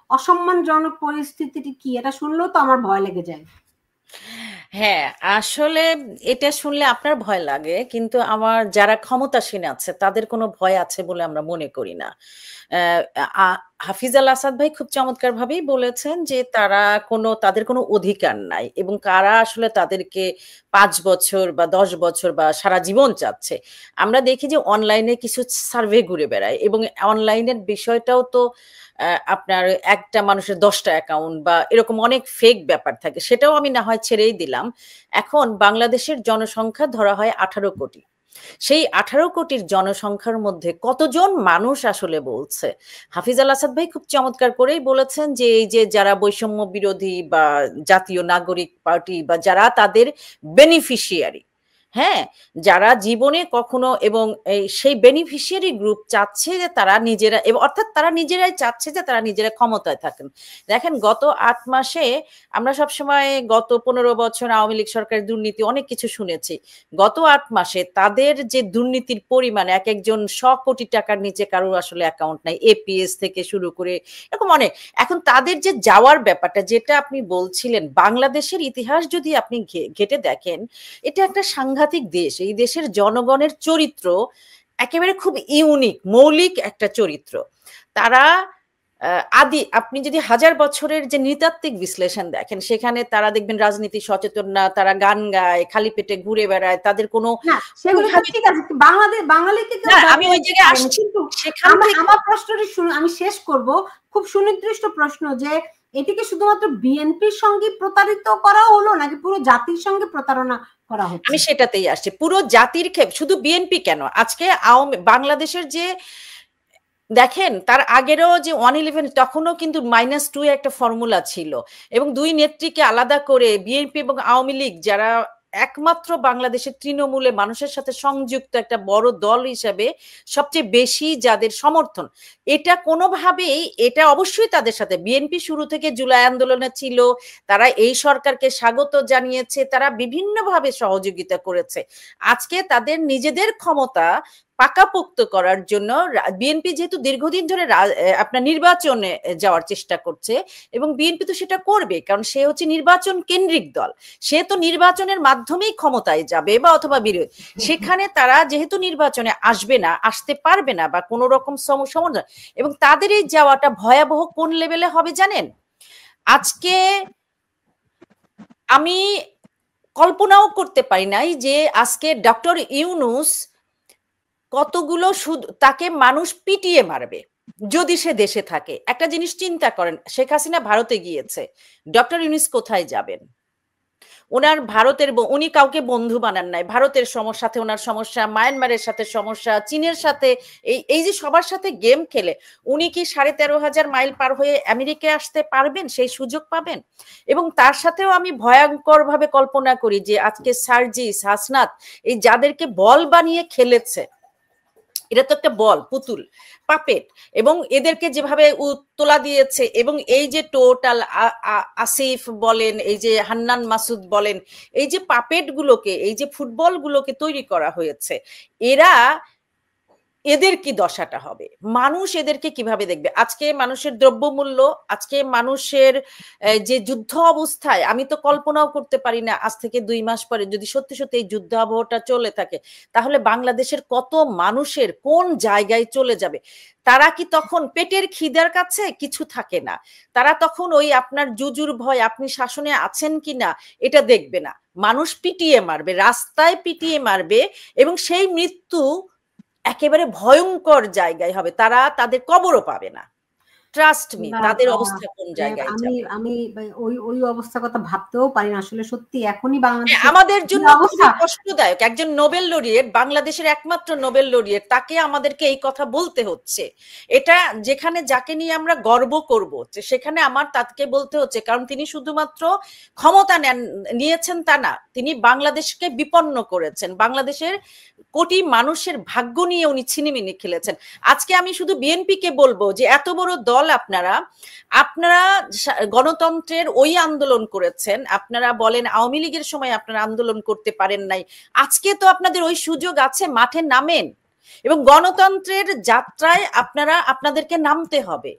অসম্মানজনক পরিস্থিতিটি কি, এটা শুনলেও তো আমার ভয় লেগে যায়। হ্যাঁ, আসলে এটা শুনলে আপনার ভয় লাগে, কিন্তু আমার যারা ক্ষমতাসীন আছে তাদের কোনো ভয় আছে বলে আমরা মনে করি না। আহ, হাফিজ আল আসাদ ভাই খুব চমৎকার ভাবেই বলেছেন যে তাদের কোনো অধিকার নাই, এবং কারা আসলে তাদেরকে 5 বছর বা 10 বছর বা সারা জীবন চাচ্ছে। আমরা দেখি যে অনলাইনে কিছু সার্ভে ঘুরে বেড়ায়, এবং অনলাইনের বিষয়টাও তো আপনার একটা মানুষের 10টা অ্যাকাউন্ট বা এরকম অনেক ফেক ব্যাপার থাকে, সেটাও আমি না হয় ছেড়েই দিলাম। এখন বাংলাদেশের জনসংখ্যা ধরা হয় 18 কোটি। সেই 18 কোটির জনসংখ্যার মধ্যে কতজন মানুষ আসলে বলছে? হাফিজ আল আসাদ ভাই খুব চমৎকার করেই বলেছেন যে এই যে যারা বৈষম্য বিরোধী বা জাতীয় নাগরিক পার্টি বা যারা তাদের বেনিফিশিয়ারি, হ্যাঁ, যারা জীবনে কখনো, এবং সেই বেনিফিশিয়ারি গ্রুপ চাচ্ছে যে তারা নিজেরা, এবং অর্থাৎ তারা নিজেরাই চাচ্ছে যে তারা নিজেরা ক্ষমতায় থাকেন। দেখেন, গত 8 মাসে আমরা সবসময় গত 15 বছর আওয়ামী লীগ সরকারের দুর্নীতি অনেক কিছু শুনেছি। গত 8 মাসে তাদের যে দুর্নীতির পরিমাণ, এক একজন 100 কোটি টাকার নিচে কারোর আসলে অ্যাকাউন্ট নাই, এপিএস থেকে শুরু করে এরকম অনেক। এখন তাদের যে যাওয়ার ব্যাপারটা যেটা আপনি বলছিলেন, বাংলাদেশের ইতিহাস যদি আপনি ঘেটে দেখেন, এটা একটা সাংঘাতিক দেশ। এই দেশের জনগণের চরিত্র একেবারে খুব ইউনিক, মৌলিক একটা চরিত্র। তারা আপনি যদি 1000 বছরের যে নৃতাত্ত্বিক বিশ্লেষণ দেখেন, সেখানে তারা দেখবেন রাজনীতি সচেতন না, তারা গান গায়, খালি পেটে ঘুরে বেড়ায়, তাদের কোনো না, সেগুলো তো ঠিক আছে, বাঙালিকে কেউ না, দাবি আমি ওই করতে জায়গায় পারেনি, আসছি। কিন্তু সেখান থেকে আমার প্রশ্নটি আমি শেষ করব। খুব সুনির্দিষ্ট প্রশ্ন, যে এটিকে শুধুমাত্র বিএনপির সঙ্গে প্রতারিত করা হলো, নাকি পুরো জাতির সঙ্গে প্রতারণা করা হচ্ছে? আমি সেটাতেই আসছি, পুরো জাতির ক্ষেপ। শুধু বিএনপি কেন, আজকে বাংলাদেশের যে, দেখেন, তার আগেরও যে 111, তখনও কিন্তু -2 একটা ফর্মুলা ছিল, এবং দুই নেত্রীকে আলাদা করে বিএনপি এবং আওয়ামী লীগ, যারা একমাত্র বাংলাদেশের তৃণমূলে মানুষের সাথে সংযুক্ত একটা বড় দল হিসাবে সবচেয়ে বেশি যাদের সমর্থন, এটা কোনোভাবেই, এটা অবশ্যই তাদের সাথে বিএনপি শুরু থেকে জুলাই আন্দোলনে ছিল, তারা এই সরকারকে স্বাগত জানিয়েছে, তারা বিভিন্নভাবে সহযোগিতা করেছে। আজকে তাদের নিজেদের ক্ষমতা পাকাপোক্ত করার জন্য বিএনপি যেহেতু দীর্ঘদিন ধরে আপনার নির্বাচনে যাওয়ার চেষ্টা করছে, এবং বিএনপি তো সেটা করবে, কারণ সে হচ্ছে নির্বাচন কেন্দ্রিক দল, সে তো নির্বাচনের মাধ্যমেই ক্ষমতায় যাবে বা অথবা বিরোধী। সেখানে তারা যেহেতু নির্বাচনে আসবে না, আসতে পারবে না, বা কোনো রকম সমস্যা, এবং তাদের এই যাওয়াটা ভয়াবহ কোন লেভেলে হবে জানেন? আজকে আমি কল্পনাও করতে পারি নাই যে আজকে ডক্টর ইউনূস কতগুলো, শুধু তাকে মানুষ পিটিয়ে মারবে যদি সে দেশে থাকে। একটা জিনিস চিন্তা করেন, শেখ হাসিনা ভারতে গিয়েছে, ডক্টর ইউনূস কোথায় যাবেন? ওনার উনি কাউকে বন্ধু বানান নাই। ভারতের সাথে ওনার সমস্যা, মায়ানমারের সাথে সমস্যা, চীনের সাথে, এই এই যে সবার সাথে গেম খেলে উনি কি 13,500 মাইল পার হয়ে আমেরিকায় আসতে পারবেন? সেই সুযোগ পাবেন? এবং তার সাথেও আমি ভয়ঙ্কর ভাবে কল্পনা করি যে আজকে সার্জিস, হাসনাত, এই যাদেরকে বল বানিয়ে খেলেছে, এটা তো একটা বল, পুতুল, পাপেট, এবং এদেরকে যেভাবে তোলা দিয়েছে, এবং এই যে টোটাল আসিফ বলেন, এই যে হান্নান মাসুদ বলেন, এই যে পাপেট গুলোকে, এই যে ফুটবল গুলোকে তৈরি করা হয়েছে, এরা, এদের কি দশাটা হবে? মানুষ এদেরকে কিভাবে দেখবে? আজকে মানুষের দ্রব্যমূল্য, আজকে মানুষের যে যুদ্ধ অবস্থায়, আমি তো কল্পনাও করতে পারি না আজ থেকে 2 মাস পরে যদি সত্যি সত্যি এই যুদ্ধ আবহটা চলে থাকে, তাহলে বাংলাদেশের কত মানুষের কোন জায়গায় চলে যাবে। তারা কি তখন পেটের খিদার কাছে কিছু থাকে না, তারা তখন ওই আপনার জুজুর ভয়, আপনি শাসনে আছেন কিনা এটা দেখবে না, মানুষ পিটিয়ে মারবে, রাস্তায় পিটিয়ে মারবে, এবং সেই মৃত্যু একেবারে ভয়ঙ্কর জায়গায় হবে, তারা তাদের কবরও পাবে না। ট্রাস্ট মি, না, তাদের অবস্থা কোন জায়গায় আমি যাবে। আমি ওই ওই অবস্থার কথা ভাবতেও পারি না আসলে। সত্যি এখনই বাংলাদেশে আমাদের যে জন্য অবস্থা, খুবই কষ্টদায়ক, একজন নোবেল লরিয়েট, বাংলাদেশের একমাত্র নোবেল লরিয়েট, তাকে আমাদেরকে এই কথা বলতে হচ্ছে। এটা যেখানে যাকে নিয়ে আমরা গর্ব করব, সেখানে আমার তাকে বলতে হচ্ছে, কারণ তিনি শুধুমাত্র ক্ষমতা নিয়েছেন তা না, তিনি বাংলাদেশকে বিপন্ন করেছেন, বাংলাদেশের কোটি মানুষের ভাগ্য নিয়ে উনি ছিনিমিনি খেলেছেন। আজকে আমি শুধু বিএনপি কে বলবো যে এত বড় দল আপনারা, আপনারা গণতন্ত্রের ওই আন্দোলন করেছেন, আপনারা বলেন আওয়ামী লীগের সময় আপনারা আন্দোলন করতে পারেন নাই, আজকে তো আপনাদের ওই সুযোগ আছে, মাঠে নামেন, এবং গণতন্ত্রের যাত্রায় আপনাদেরকে নামতে হবে।